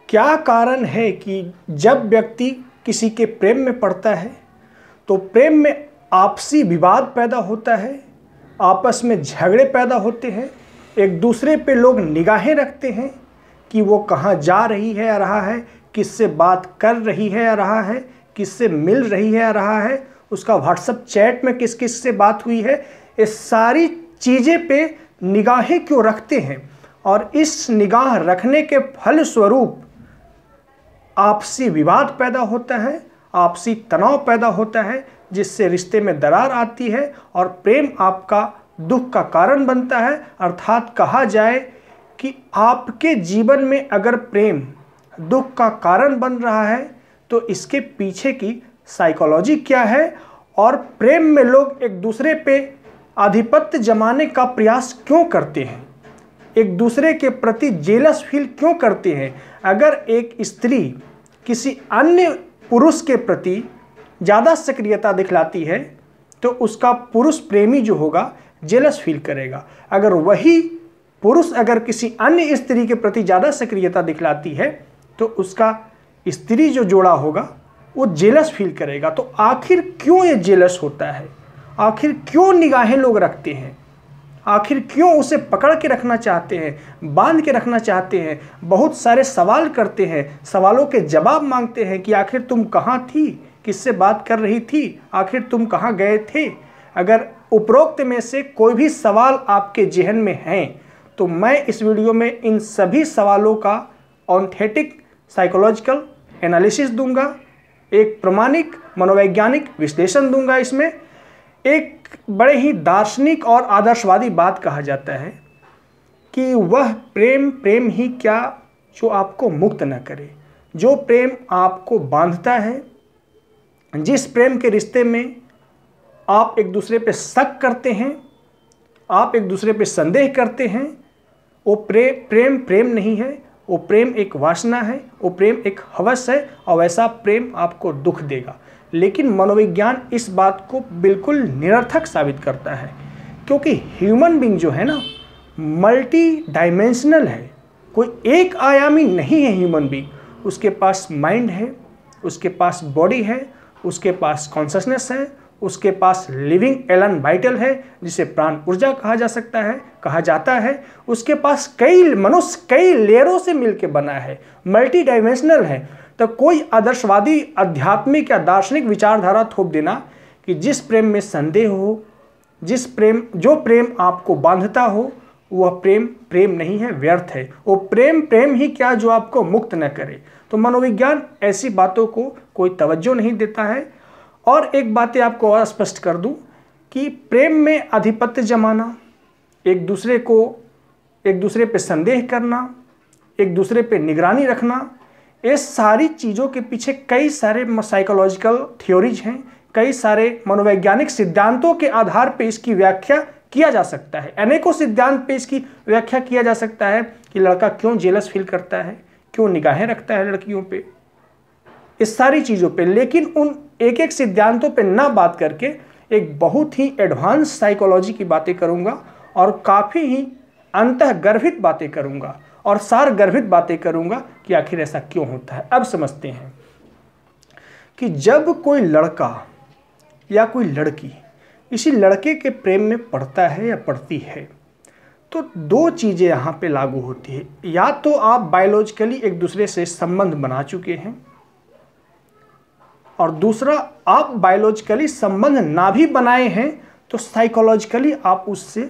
क्या कारण है कि जब व्यक्ति किसी के प्रेम में पड़ता है तो प्रेम में आपसी विवाद पैदा होता है, आपस में झगड़े पैदा होते हैं, एक दूसरे पे लोग निगाहें रखते हैं कि वो कहाँ जा रही है या रहा है, किससे बात कर रही है या रहा है, किससे मिल रही है या रहा है, उसका व्हाट्सएप चैट में किस किस से बात हुई है। ये सारी चीज़ें पे निगाहें क्यों रखते हैं और इस निगाह रखने के फलस्वरूप आपसी विवाद पैदा होता है, आपसी तनाव पैदा होता है, जिससे रिश्ते में दरार आती है और प्रेम आपका दुख का कारण बनता है। अर्थात कहा जाए कि आपके जीवन में अगर प्रेम दुख का कारण बन रहा है तो इसके पीछे की साइकोलॉजी क्या है और प्रेम में लोग एक दूसरे पे आधिपत्य जमाने का प्रयास क्यों करते हैं, एक दूसरे के प्रति जेलस फील क्यों करते हैं। अगर एक स्त्री किसी अन्य पुरुष के प्रति ज़्यादा सक्रियता दिखलाती है तो उसका पुरुष प्रेमी जो होगा जेलस फील करेगा। अगर वही पुरुष अगर किसी अन्य स्त्री के प्रति ज़्यादा सक्रियता दिखलाती है तो उसका स्त्री जो जोड़ा होगा वो जेलस फील करेगा। तो आखिर क्यों ये जेलस होता है, आखिर क्यों निगाहें लोग रखते हैं, आखिर क्यों उसे पकड़ के रखना चाहते हैं, बांध के रखना चाहते हैं, बहुत सारे सवाल करते हैं, सवालों के जवाब मांगते हैं कि आखिर तुम कहाँ थी, किससे बात कर रही थी, आखिर तुम कहाँ गए थे। अगर उपरोक्त में से कोई भी सवाल आपके जहन में हैं तो मैं इस वीडियो में इन सभी सवालों का ऑथेंटिक साइकोलॉजिकल एनालिसिस दूंगा, एक प्रमाणिक मनोवैज्ञानिक विश्लेषण दूंगा। इसमें एक बड़े ही दार्शनिक और आदर्शवादी बात कहा जाता है कि वह प्रेम ही क्या जो आपको मुक्त न करे, जो प्रेम आपको बांधता है, जिस प्रेम के रिश्ते में आप एक दूसरे पे शक करते हैं, आप एक दूसरे पे संदेह करते हैं, वो प्रेम नहीं है, वो प्रेम एक वासना है, वो प्रेम एक हवस है और वैसा प्रेम आपको दुख देगा। लेकिन मनोविज्ञान इस बात को बिल्कुल निरर्थक साबित करता है, क्योंकि ह्यूमन बीइंग जो है ना मल्टी डायमेंशनल है, कोई एक आयामी नहीं है ह्यूमन बीइंग। उसके पास माइंड है, उसके पास बॉडी है, उसके पास कॉन्शसनेस है, उसके पास लिविंग एलन वाइटल है जिसे प्राण ऊर्जा कहा जाता है। उसके पास कई मनुष्य कई लेयरों से मिलकर बना है, मल्टी डायमेंशनल है। तो कोई आदर्शवादी आध्यात्मिक या दार्शनिक विचारधारा थोप देना कि जिस प्रेम में संदेह हो, जो प्रेम आपको बांधता हो, वह प्रेम नहीं है, व्यर्थ है। वो प्रेम ही क्या जो आपको मुक्त न करे। तो मनोविज्ञान ऐसी बातों को कोई तवज्जो नहीं देता है। और एक बातें आपको और स्पष्ट कर दूं कि प्रेम में आधिपत्य जमाना, एक दूसरे पे संदेह करना, एक दूसरे पे निगरानी रखना, ये सारी चीज़ों के पीछे कई सारे साइकोलॉजिकल थ्योरीज हैं, कई सारे मनोवैज्ञानिक सिद्धांतों के आधार पे इसकी व्याख्या किया जा सकता है। अनेकों सिद्धांत पे इसकी व्याख्या किया जा सकता है कि लड़का क्यों जेलस फील करता है, क्यों निगाहें रखता है लड़कियों पे, इस सारी चीज़ों पे। लेकिन उन एक एक सिद्धांतों पे ना बात करके एक बहुत ही एडवांस साइकोलॉजी की बातें करूँगा और काफ़ी ही अंतःगर्भित बातें करूँगा और सारगर्भित बातें करूँगा कि आखिर ऐसा क्यों होता है। अब समझते हैं कि जब कोई लड़का या कोई लड़की इसी लड़के के प्रेम में पड़ता है या पड़ती है तो दो चीज़ें यहाँ पे लागू होती है। या तो आप बायोलॉजिकली एक दूसरे से संबंध बना चुके हैं और दूसरा आप बायोलॉजिकली संबंध ना भी बनाए हैं तो साइकोलॉजिकली आप उससे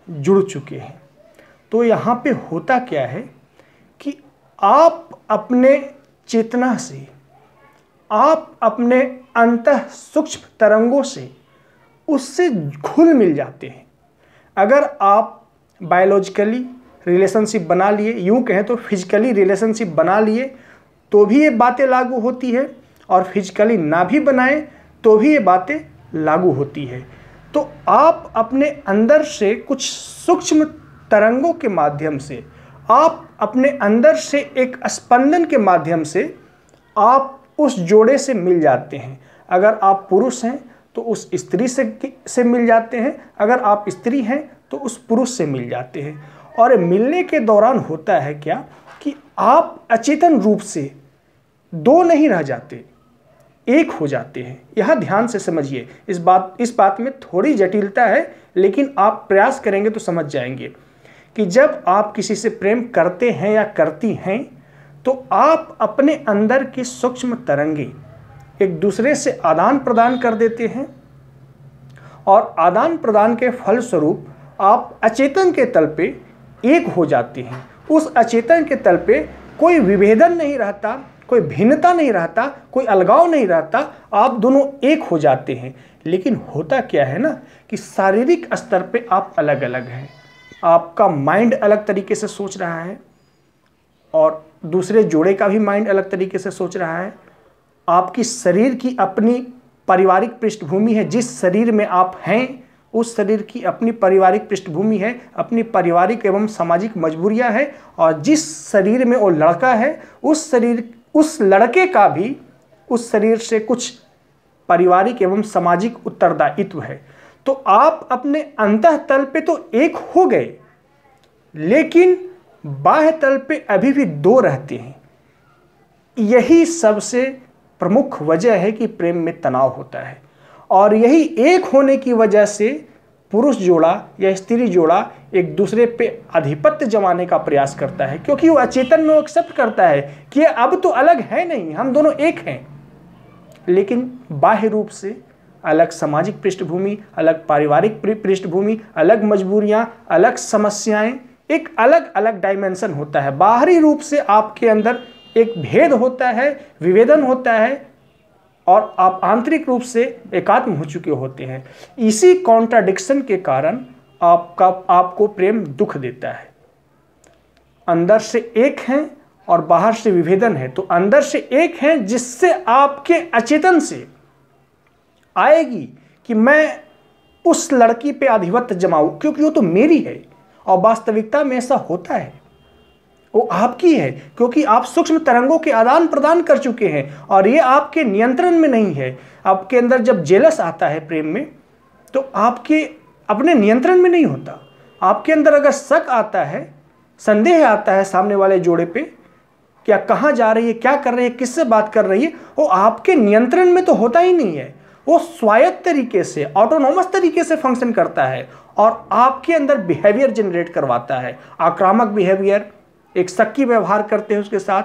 जुड़ चुके हैं। तो यहाँ पे होता क्या है कि आप अपने चेतना से, आप अपने अंतः सूक्ष्म तरंगों से उससे घुल मिल जाते हैं। अगर आप बायोलॉजिकली रिलेशनशिप बना लिए, यूँ कहें तो फिजिकली रिलेशनशिप बना लिए तो भी ये बातें लागू होती है और फिजिकली ना भी बनाएं तो भी ये बातें लागू होती है। तो आप अपने अंदर से कुछ सूक्ष्म तरंगों के माध्यम से, आप अपने अंदर से एक स्पंदन के माध्यम से आप उस जोड़े से मिल जाते हैं। अगर आप पुरुष हैं तो उस स्त्री से मिल जाते हैं, अगर आप स्त्री हैं तो उस पुरुष से मिल जाते हैं। और मिलने के दौरान होता है क्या कि आप अचेतन रूप से दो नहीं रह जाते, एक हो जाते हैं। यह ध्यान से समझिए। इस बात में थोड़ी जटिलता है, लेकिन आप प्रयास करेंगे तो समझ जाएंगे कि जब आप किसी से प्रेम करते हैं या करती हैं तो आप अपने अंदर की सूक्ष्म तरंगे एक दूसरे से आदान प्रदान कर देते हैं, और आदान प्रदान के फलस्वरूप आप अचेतन के तल पे एक हो जाते हैं। उस अचेतन के तल पे कोई विभेदन नहीं रहता, कोई भिन्नता नहीं रहता, कोई अलगाव नहीं रहता, आप दोनों एक हो जाते हैं। लेकिन होता क्या है ना कि शारीरिक स्तर पे आप अलग अलग हैं। आपका माइंड अलग तरीके से सोच रहा है और दूसरे जोड़े का भी माइंड अलग तरीके से सोच रहा है। आपकी शरीर की अपनी पारिवारिक पृष्ठभूमि है, जिस शरीर में आप हैं उस शरीर की अपनी पारिवारिक पृष्ठभूमि है, अपनी पारिवारिक एवं सामाजिक मजबूरियां हैं, और जिस शरीर में वो लड़का है उस लड़के का भी उस शरीर से कुछ पारिवारिक एवं सामाजिक उत्तरदायित्व है। तो आप अपने अंतःतल पे तो एक हो गए, लेकिन बाह्य तल पे अभी भी दो रहते हैं। यही सबसे प्रमुख वजह है कि प्रेम में तनाव होता है, और यही एक होने की वजह से पुरुष जोड़ा या स्त्री जोड़ा एक दूसरे पे आधिपत्य जमाने का प्रयास करता है, क्योंकि वो अचेतन में एक्सेप्ट करता है कि अब तो अलग है नहीं, हम दोनों एक हैं। लेकिन बाह्य रूप से अलग सामाजिक पृष्ठभूमि, अलग पारिवारिक पृष्ठभूमि, अलग मजबूरियां, अलग समस्याएं, एक अलग अलग डायमेंशन होता है। बाहरी रूप से आपके अंदर एक भेद होता है, विभेदन होता है, और आप आंतरिक रूप से एकात्म हो चुके होते हैं। इसी कॉन्ट्राडिक्शन के कारण आपको प्रेम दुख देता है। अंदर से एक हैं और बाहर से विभेदन है। तो अंदर से एक हैं जिससे आपके अचेतन से आएगी कि मैं उस लड़की पे आधिपत्य जमाऊं क्योंकि वो तो मेरी है, और वास्तविकता में ऐसा होता है, वो आपकी है, क्योंकि आप सूक्ष्म तरंगों के आदान प्रदान कर चुके हैं और ये आपके नियंत्रण में नहीं है। आपके अंदर जब जेलस आता है प्रेम में, तो आपके अपने नियंत्रण में नहीं होता। आपके अंदर अगर शक आता है, संदेह आता है सामने वाले जोड़े पे, क्या कहाँ जा रही है, क्या कर रही है, किससे बात कर रही है, वो आपके नियंत्रण में तो होता ही नहीं है। वो स्वायत्त तरीके से, ऑटोनोमस तरीके से फंक्शन करता है और आपके अंदर बिहेवियर जनरेट करवाता है, आक्रामक बिहेवियर। एक शक्की व्यवहार करते हैं उसके साथ,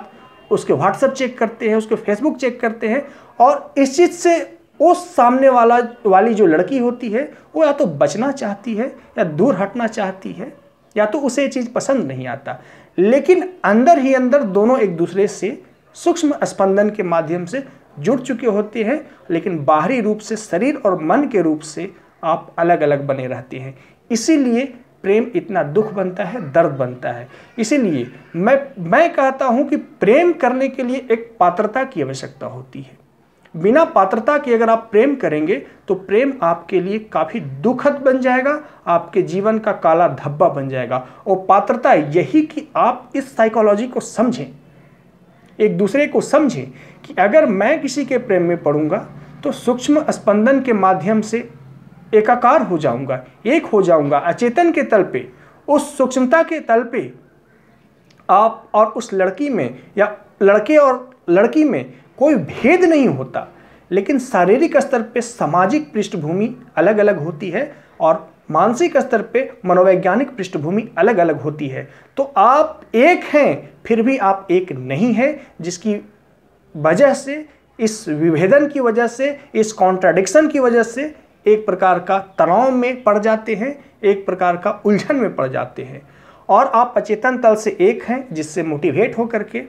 उसके व्हाट्सएप चेक करते हैं, उसके फेसबुक चेक करते हैं, और इस चीज़ से उस सामने वाली जो लड़की होती है वो या तो बचना चाहती है या दूर हटना चाहती है, या तो उसे ये चीज़ पसंद नहीं आता। लेकिन अंदर ही अंदर दोनों एक दूसरे से सूक्ष्म स्पंदन के माध्यम से जुड़ चुके होते हैं, लेकिन बाहरी रूप से शरीर और मन के रूप से आप अलग अलग बने रहते हैं। इसीलिए प्रेम इतना दुख बनता है, दर्द बनता है। इसीलिए मैं कहता हूं कि प्रेम करने के लिए एक पात्रता की आवश्यकता होती है। बिना पात्रता के अगर आप प्रेम करेंगे तो प्रेम आपके लिए काफ़ी दुखद बन जाएगा, आपके जीवन का काला धब्बा बन जाएगा। और पात्रता यही कि आप इस साइकोलॉजी को समझें, एक दूसरे को समझें कि अगर मैं किसी के प्रेम में पड़ूंगा तो सूक्ष्म स्पंदन के माध्यम से एकाकार हो जाऊंगा, एक हो जाऊंगा अचेतन के तल पे, उस सूक्ष्मता के तल पे आप और उस लड़की में या लड़के और लड़की में कोई भेद नहीं होता। लेकिन शारीरिक स्तर पे सामाजिक पृष्ठभूमि अलग अलग होती है और मानसिक स्तर पे मनोवैज्ञानिक पृष्ठभूमि अलग अलग होती है। तो आप एक हैं फिर भी आप एक नहीं हैं, जिसकी वजह से, इस विभेदन की वजह से, इस कॉन्ट्राडिक्शन की वजह से एक प्रकार का तनाव में पड़ जाते हैं, एक प्रकार का उलझन में पड़ जाते हैं। और आप अचेतन तल से एक हैं, जिससे मोटिवेट होकर के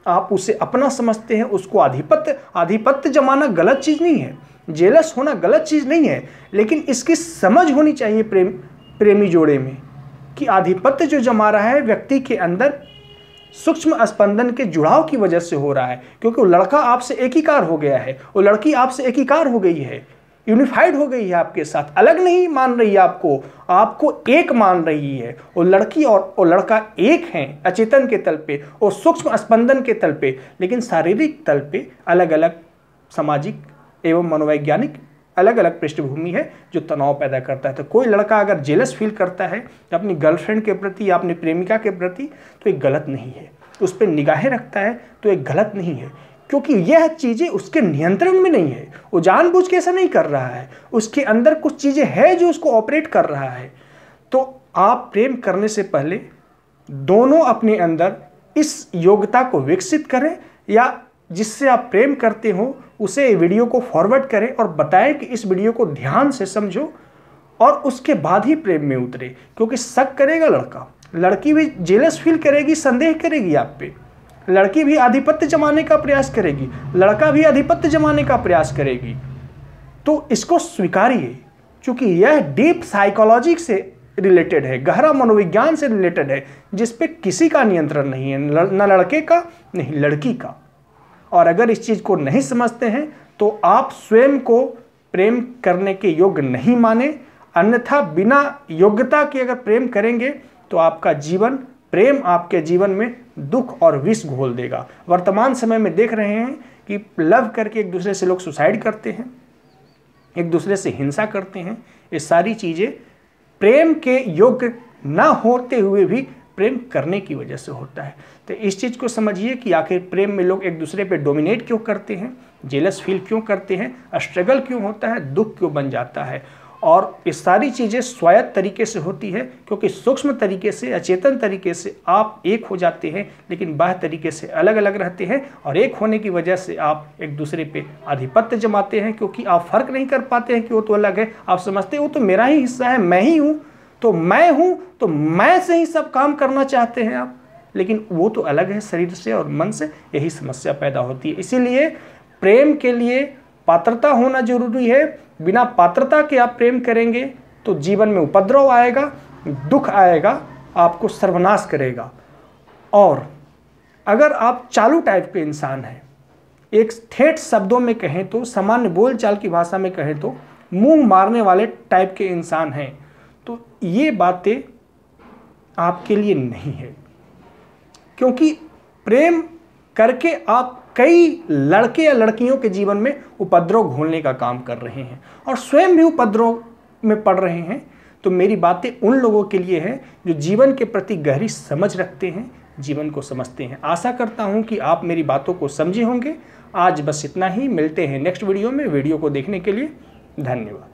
आप उसे अपना समझते हैं, उसको आधिपत्य जमाना गलत चीज़ नहीं है, जेलस होना गलत चीज़ नहीं है, लेकिन इसकी समझ होनी चाहिए प्रेमी जोड़े में कि आधिपत्य जो जमा रहा है व्यक्ति के अंदर सूक्ष्म स्पंदन के जुड़ाव की वजह से हो रहा है, क्योंकि वो लड़का आपसे एकीकार हो गया है, वो लड़की आपसे एकीकार हो गई है, यूनिफाइड हो गई है आपके साथ, अलग नहीं मान रही है आपको एक मान रही है। वो लड़की और वो लड़का एक हैं अचेतन के तल पे और सूक्ष्म स्पंदन के तल पे, लेकिन शारीरिक तल पे अलग अलग सामाजिक एवं मनोवैज्ञानिक अलग अलग पृष्ठभूमि है जो तनाव पैदा करता है। तो कोई लड़का अगर जेलस फील करता है अपनी गर्लफ्रेंड के प्रति या अपनी प्रेमिका के प्रति, तो ये गलत नहीं है। उस पर निगाहें रखता है तो एक गलत नहीं है, क्योंकि यह चीज़ें उसके नियंत्रण में नहीं है। वो जानबूझ के ऐसा नहीं कर रहा है, उसके अंदर कुछ चीज़ें हैं जो उसको ऑपरेट कर रहा है। तो आप प्रेम करने से पहले दोनों अपने अंदर इस योग्यता को विकसित करें, या जिससे आप प्रेम करते हो उसे वीडियो को फॉरवर्ड करें और बताएं कि इस वीडियो को ध्यान से समझो और उसके बाद ही प्रेम में उतरे। क्योंकि शक करेगा लड़का, लड़की भी जेलस फील करेगी, संदेह करेगी आप पे, लड़की भी आधिपत्य जमाने का प्रयास करेगी, लड़का भी आधिपत्य जमाने का प्रयास करेगी। तो इसको स्वीकारिए, क्योंकि यह डीप साइकोलॉजी से रिलेटेड है, गहरा मनोविज्ञान से रिलेटेड है, जिस पे किसी का नियंत्रण नहीं है, न लड़के का नहीं लड़की का। और अगर इस चीज़ को नहीं समझते हैं तो आप स्वयं को प्रेम करने के योग्य नहीं माने, अन्यथा बिना योग्यता के अगर प्रेम करेंगे तो आपका जीवन, प्रेम आपके जीवन में दुख और विष घोल देगा। वर्तमान समय में देख रहे हैं कि लव करके एक दूसरे से लोग सुसाइड करते हैं, एक दूसरे से हिंसा करते हैं। ये सारी चीज़ें प्रेम के योग्य ना होते हुए भी प्रेम करने की वजह से होता है। तो इस चीज़ को समझिए कि आखिर प्रेम में लोग एक दूसरे पे डोमिनेट क्यों करते हैं, जेलस फील क्यों करते हैं, स्ट्रगल क्यों होता है, दुख क्यों बन जाता है। और ये सारी चीज़ें स्वायत्त तरीके से होती है, क्योंकि सूक्ष्म तरीके से, अचेतन तरीके से आप एक हो जाते हैं, लेकिन बाह्य तरीके से अलग अलग रहते हैं। और एक होने की वजह से आप एक दूसरे पे आधिपत्य जमाते हैं, क्योंकि आप फर्क नहीं कर पाते हैं कि वो तो अलग है। आप समझते हैं वो तो मेरा ही हिस्सा है, मैं ही हूँ, तो मैं हूँ तो मैं से ही सब काम करना चाहते हैं आप, लेकिन वो तो अलग है शरीर से और मन से। यही समस्या पैदा होती है। इसीलिए प्रेम के लिए पात्रता होना जरूरी है। बिना पात्रता के आप प्रेम करेंगे तो जीवन में उपद्रव आएगा, दुख आएगा, आपको सर्वनाश करेगा। और अगर आप चालू टाइप के इंसान हैं, एक ठेठ शब्दों में कहें तो, सामान्य बोलचाल की भाषा में कहें तो, मुंह मारने वाले टाइप के इंसान हैं, तो ये बातें आपके लिए नहीं है। क्योंकि प्रेम करके आप कई लड़के या लड़कियों के जीवन में उपद्रव घोलने का काम कर रहे हैं और स्वयं भी उपद्रव में पड़ रहे हैं। तो मेरी बातें उन लोगों के लिए है जो जीवन के प्रति गहरी समझ रखते हैं, जीवन को समझते हैं। आशा करता हूं कि आप मेरी बातों को समझे होंगे। आज बस इतना ही, मिलते हैं नेक्स्ट वीडियो में। वीडियो को देखने के लिए धन्यवाद।